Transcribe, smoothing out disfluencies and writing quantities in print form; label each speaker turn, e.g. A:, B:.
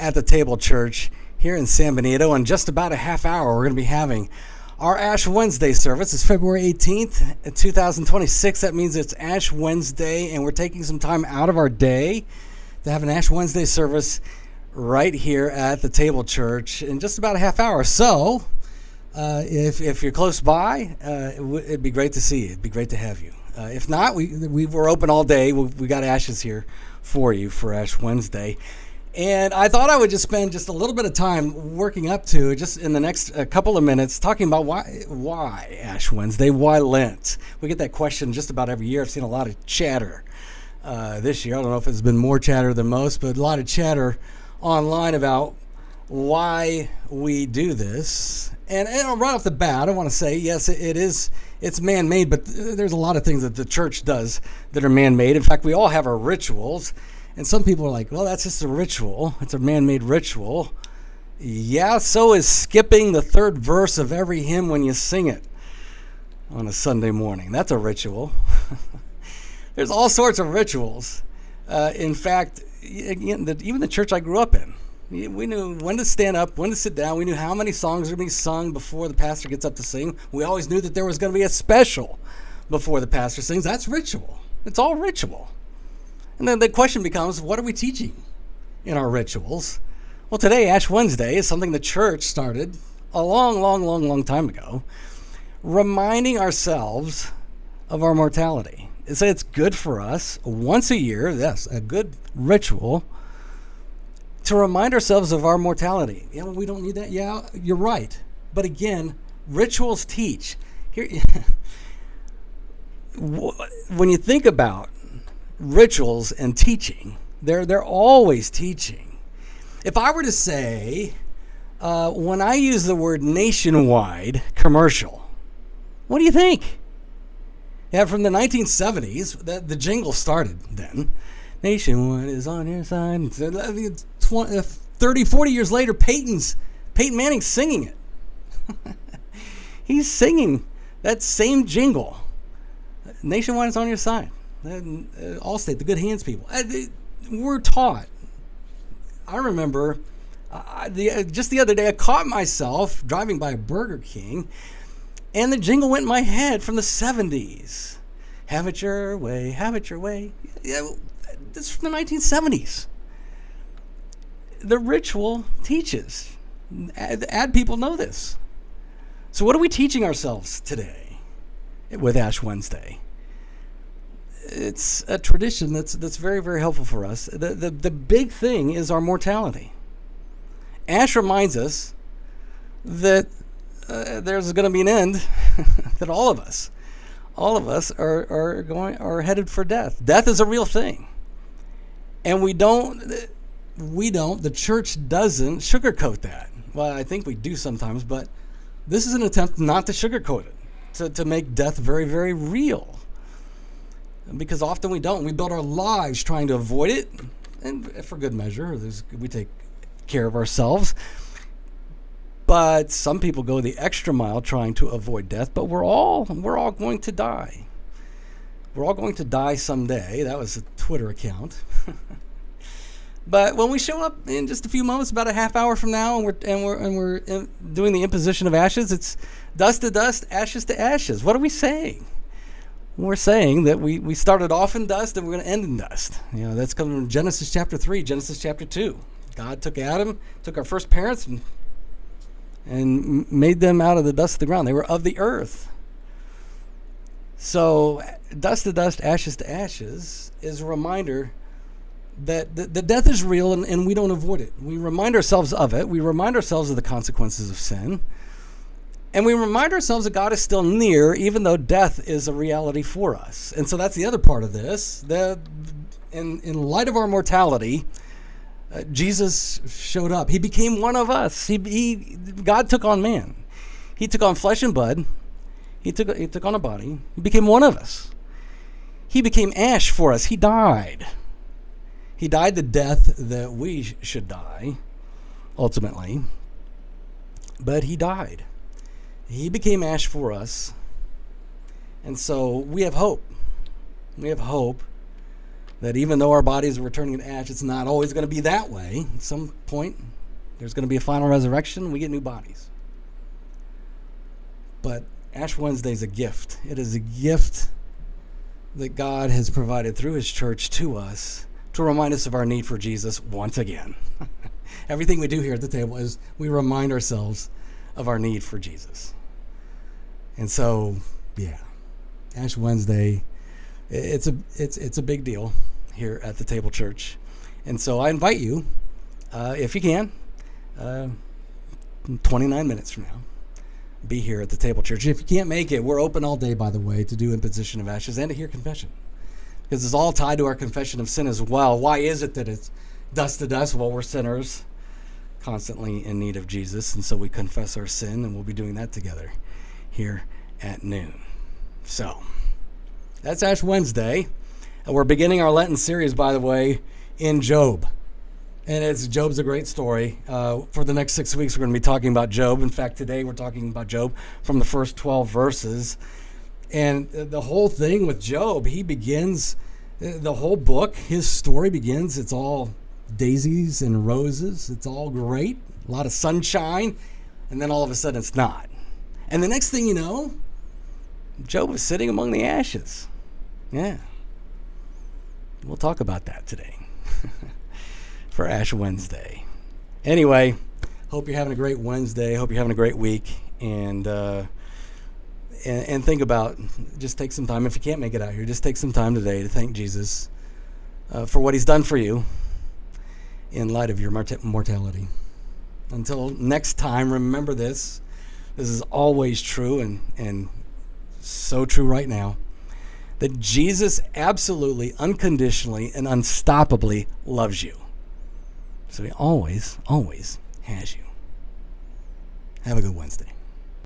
A: at the Table Church here in San Benito. In just about a half hour, we're going to be having our Ash Wednesday service. It's February 18th, 2026. That means it's Ash Wednesday, and we're taking some time out of our day to have an Ash Wednesday service right here at the Table Church in just about a half hour. So, if you're close by, it'd be great to see you. It'd be great to have you. If not, we're open all day. We got ashes here for you for Ash Wednesday. And I thought I would just spend just a little bit of time working up to, just in the next couple of minutes, talking about why Ash Wednesday, why Lent. We get that question just about every year. I've seen a lot of chatter this year. I don't know if it's been more chatter than most, but a lot of chatter online about why we do this. And right off the bat, I want to say, yes, it's man-made, but there's a lot of things that the church does that are man-made. In fact, we all have our rituals. And some people are like, well, that's just a ritual. It's a man-made ritual. Yeah, so is skipping the third verse of every hymn when you sing it on a Sunday morning. That's a ritual. There's all sorts of rituals. In fact, even the church I grew up in, we knew when to stand up, when to sit down. We knew how many songs were going to be sung before the pastor gets up to sing. We always knew that there was going to be a special before the pastor sings. That's ritual. It's all ritual. And then the question becomes, what are we teaching in our rituals? Well, today, Ash Wednesday, is something the church started a long time ago, reminding ourselves of our mortality. It's good for us once a year, yes, a good ritual, to remind ourselves of our mortality. Yeah, well, we don't need that. Yeah, you're right. But again, rituals teach. Here, when you think about rituals and teaching, they're always teaching. If I were to say, when I use the word nationwide commercial, what do you think? Yeah, from the 1970s, the jingle started then. Nationwide is on your side. 30, 40 years later, Peyton Manning's singing it. He's singing that same jingle. Nationwide is on your side. Allstate, the good hands people. We're taught. I remember just the other day, I caught myself driving by a Burger King, and the jingle went in my head from the 70s. Have it your way, have it your way. Yeah, this is from the 1970s. The ritual teaches. Ad people know this. So what are we teaching ourselves today with Ash Wednesday? It's a tradition that's very, very helpful for us. The big thing is our mortality. Ash reminds us that there's going to be an end, that all of us are headed for death. Death is a real thing. And the church doesn't sugarcoat that. Well, I think we do sometimes, but this is an attempt not to sugarcoat it, to make death very, very real. Because often we don't. We build our lives trying to avoid it, and for good measure, we take care of ourselves. But some people go the extra mile trying to avoid death. But we're all going to die. We're all going to die someday. That was a Twitter account. But when we show up in just a few moments, about a half hour from now, and we're doing the imposition of ashes, it's dust to dust, ashes to ashes. What are we saying? We're saying that we started off in dust and we're going to end in dust. You know, that's coming from Genesis chapter 3, Genesis chapter 2. God took Adam, took our first parents, and made them out of the dust of the ground. They were of the earth. So dust to dust, ashes to ashes is a reminder that the death is real and we don't avoid it. We remind ourselves of it. We remind ourselves of the consequences of sin. And we remind ourselves that God is still near, even though death is a reality for us. And so that's the other part of this. In light of our mortality, Jesus showed up. He became one of us. God took on man. He took on flesh and blood. He took on a body. He became one of us. He became ash for us. He died. He died the death that we should die, ultimately. But he died. He became ash for us. And so we have hope. We have hope that even though our bodies are returning to ash, it's not always going to be that way. At some point, there's going to be a final resurrection, and we get new bodies. But Ash Wednesday is a gift. It is a gift that God has provided through his church to us to remind us of our need for Jesus once again. Everything we do here at the table is we remind ourselves of our need for Jesus. And so, yeah, Ash Wednesday, it's a big deal here at the Table Church. And so I invite you, if you can, 29 minutes from now, be here at the Table Church. If you can't make it, we're open all day, by the way, to do imposition of ashes and to hear confession. Because it's all tied to our confession of sin as well. Why is it that it's dust to dust? Well, we're sinners, constantly in need of Jesus. And so we confess our sin, and we'll be doing that together here at noon. So that's Ash Wednesday. And we're beginning our Lenten series, by the way, in Job. And Job's a great story. For the next 6 weeks, we're going to be talking about Job. In fact, today we're talking about Job from the first 12 verses. And the whole thing with Job, he begins, the whole book, his story begins, it's all daisies and roses. It's all great, a lot of sunshine. And then all of a sudden it's not. And the next thing you know, Job is sitting among the ashes. Yeah. We'll talk about that today for Ash Wednesday. Anyway, hope you're having a great Wednesday. Hope you're having a great week. And think about, just take some time. If you can't make it out here, just take some time today to thank Jesus for what he's done for you in light of your mortality. Until next time, remember this. This is always true and so true right now, that Jesus absolutely, unconditionally, and unstoppably loves you. So he always, always has you. Have a good Wednesday.